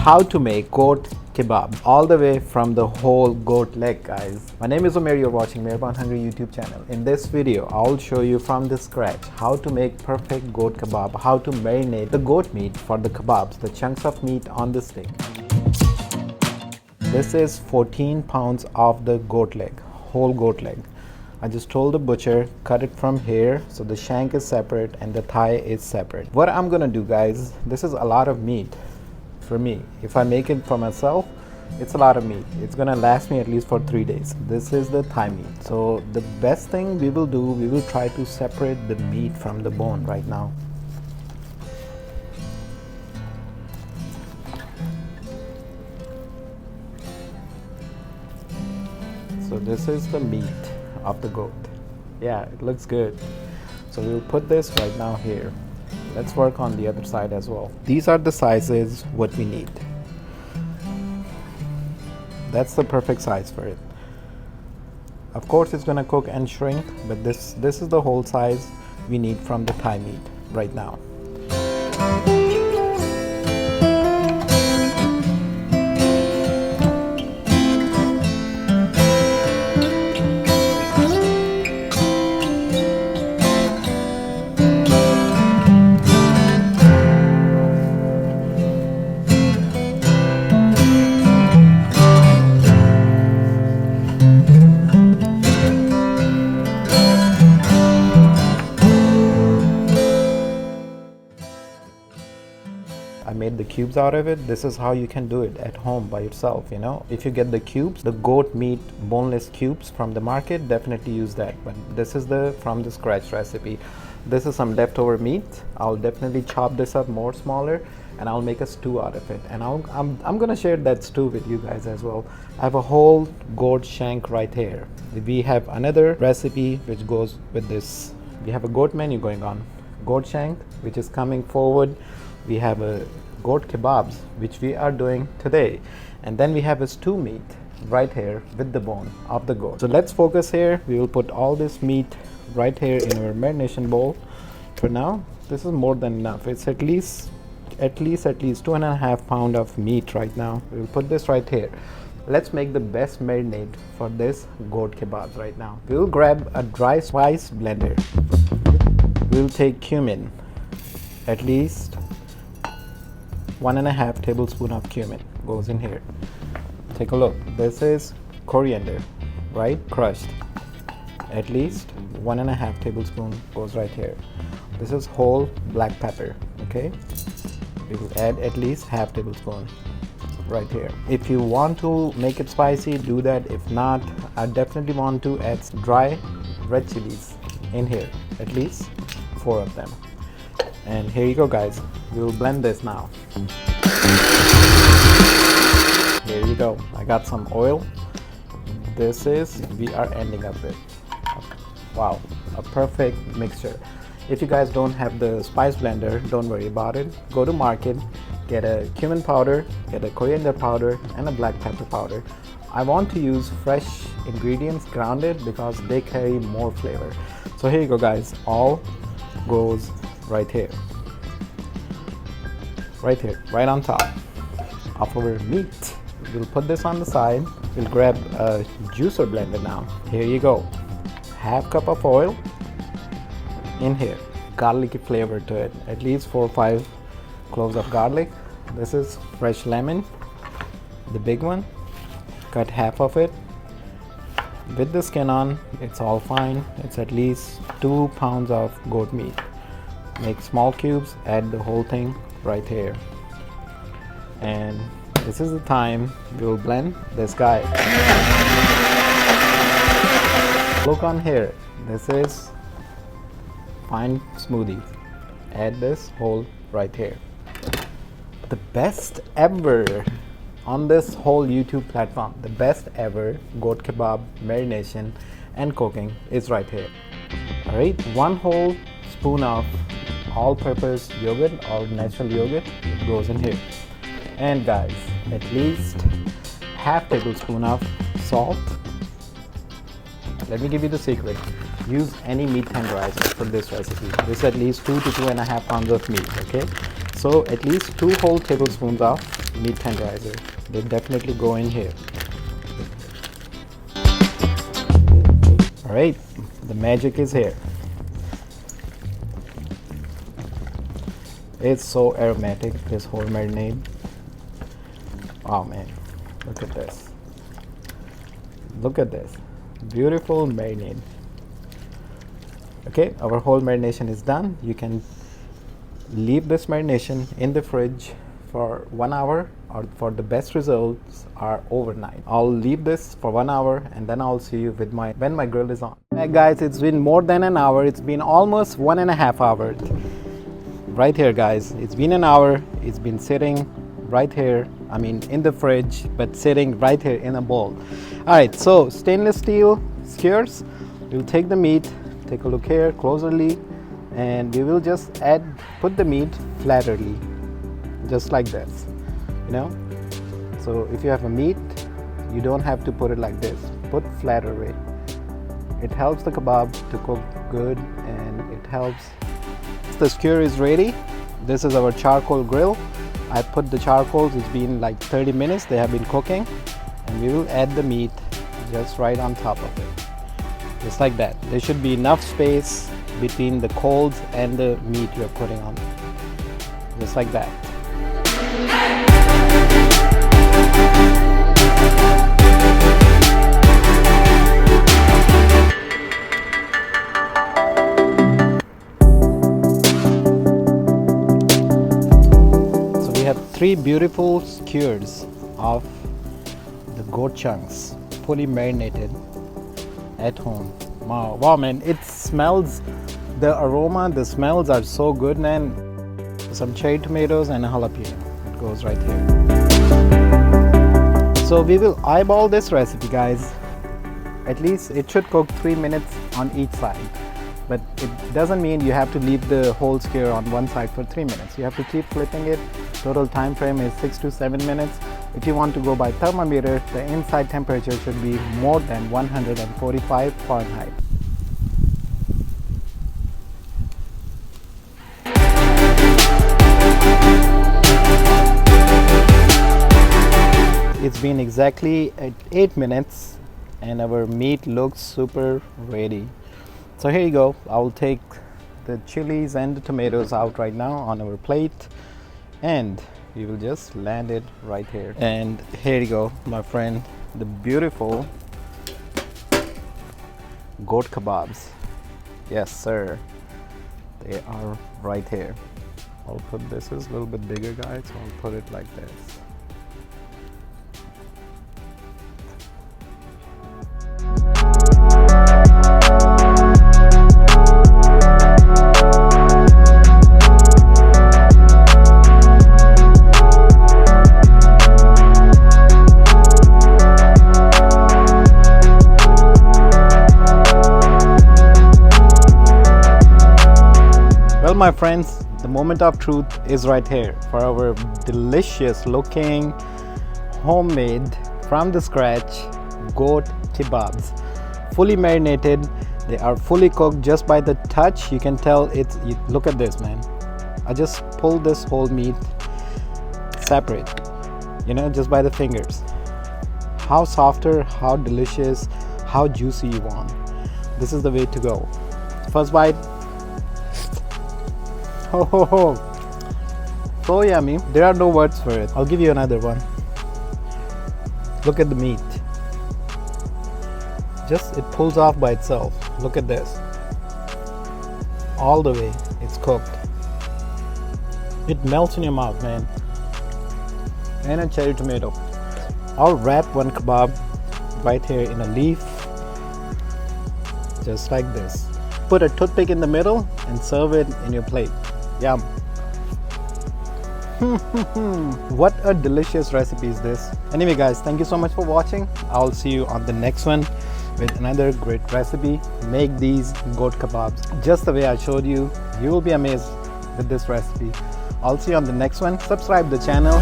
how to make goat kebab all the way from the whole goat leg, guys. My name is Mair, you're watching Mairbornhungry YouTube channel. In this video, I'll show you from the scratch how to make perfect goat kebab, how to marinate the goat meat for the kebabs, the chunks of meat on the stick. This is 14 pounds of the goat leg, whole goat leg. I just told the butcher, cut it from here so the shank is separate and the thigh is separate. What I'm gonna do, guys, this is a lot of meat for me. If I make it for myself, it's a lot of meat. It's gonna last me at least for 3 days. This is the thigh meat. So the best thing we will do, we will try to separate the meat from the bone right now. So this is the meat of the goat. Yeah, it looks good. So we'll put this right now here. Let's work on the other side as well. These are the sizes what we need. That's the perfect size for it. Of course it's gonna cook and shrink, but this is the whole size we need from the thigh meat right now. I made the cubes out of it. This is how you can do it at home by yourself, you know. If you get the cubes, the goat meat boneless cubes from the market, definitely use that. But this is the from the scratch recipe. This is some leftover meat. I'll definitely chop this up more smaller and I'll make a stew out of it. And I'm gonna share that stew with you guys as well. I have a whole goat shank right here. We have another recipe which goes with this. We have a goat menu going on. Goat shank, which is coming forward. We have a goat kebabs, which we are doing today, and then we have a stew meat right here with the bone of the goat. So let's focus here. We will put all this meat right here in our marination bowl. For now, this is more than enough. It's at least 2.5 pounds of meat right now. We will put this right here. Let's make the best marinade for this goat kebabs right now. We will grab a dry spice blender. We'll take cumin, at least 1.5 tablespoon of cumin goes in here. Take a look. This is coriander, right? Crushed. At least 1.5 tablespoon goes right here. This is whole black pepper. Okay. We will add at least half tablespoon right here. If you want to make it spicy, do that. If not, I definitely want to add dry red chilies in here. At least 4 of them. And here you go, guys. We will blend this now. Here you go. I got some oil. This is we are ending up with. Wow, a perfect mixture. If you guys don't have the spice blender, don't worry about it. Go to market, get a cumin powder, get a coriander powder, and a black pepper powder. I want to use fresh ingredients grounded because they carry more flavor. So here you go, guys. All goes right here. Right here, right on top of our meat. We'll put this on the side. We'll grab a juicer blender now. Here you go. Half cup of oil in here. Garlicky flavor to it. At least 4 or 5 cloves of garlic. This is fresh lemon, the big one. Cut half of it. With the skin on, it's all fine. It's at least 2 pounds of goat meat. Make small cubes, add the whole thing right here. And this is the time we will blend this guy. Look on here. This is fine smoothie. Add this whole right here. The best ever on this whole YouTube platform, the best ever goat kebab marination and cooking is right here. All right, 1 whole spoon of all-purpose yogurt or natural yogurt goes in here. And guys, at least half tablespoon of salt. Let me give you the secret. Use any meat tenderizer for this recipe. This is at least 2 to 2.5 pounds of meat. Okay, So at least 2 whole tablespoons of meat tenderizer. They definitely go in here. All right, the magic is here. It's so aromatic, this whole marinade. Oh man, look at this. Look at this. Beautiful marinade. Okay, our whole marination is done. You can leave this marination in the fridge for 1 hour, or for the best results are overnight. I'll leave this for 1 hour and then I'll see you with when my grill is on. Hey guys, it's been more than an hour. It's been almost 1.5 hours. Right here guys, it's been an hour. It's been sitting right here, I mean in the fridge, but sitting right here in a bowl. All right, so stainless steel skewers. We'll take the meat, take a look here closerly, and we will just put the meat flatterly, just like this, you know. So if you have a meat, you don't have to put it like this. Put flatter way. It helps the kebab to cook good, and it helps. The skewer is ready. This is our charcoal grill. I put the charcoals. It's been like 30 minutes. They have been cooking, and we will add the meat just right on top of it, just like that. There should be enough space between the coals and the meat you're putting on, just like that. So we have 3 beautiful skewers of the goat chunks, fully marinated at home. Wow man, it smells, the aroma, the smells are so good, man. Some cherry tomatoes and a jalapeno. It goes right here. So we will eyeball this recipe guys. At least it should cook 3 minutes on each side, but it doesn't mean you have to leave the whole skewer on one side for 3 minutes. You have to keep flipping it. Total time frame is 6 to 7 minutes. If you want to go by thermometer, the inside temperature should be more than 145 Fahrenheit. It's been exactly 8 minutes and our meat looks super ready. So here you go. I'll take the chilies and the tomatoes out right now on our plate, and we will just land it right here. And here you go, my friend, the beautiful goat kebabs. Yes sir, they are right here. I'll put this is a little bit bigger guys, so I'll put it like this. Well my friends, the moment of truth is right here for our delicious looking homemade from the scratch goat kebabs, fully marinated. They are fully cooked. Just by the touch you can tell it's, look at this man, I just pulled this whole meat separate, you know, just by the fingers. How softer, how delicious, how juicy you want. This is the way to go. First bite. Ho ho ho, so yummy, there are no words for it. I'll give you another one. Look at the meat, just it pulls off by itself. Look at this, all the way it's cooked. It melts in your mouth, man. And a cherry tomato. I'll wrap one kebab right here in a leaf, just like this. Put a toothpick in the middle and serve it in your plate. Yum. What a delicious recipe is this. Anyway guys, thank you so much for watching. I'll see you on the next one with another great recipe. Make these goat kebabs just the way I showed you. You will be amazed with this recipe. I'll see you on the next one. Subscribe the channel.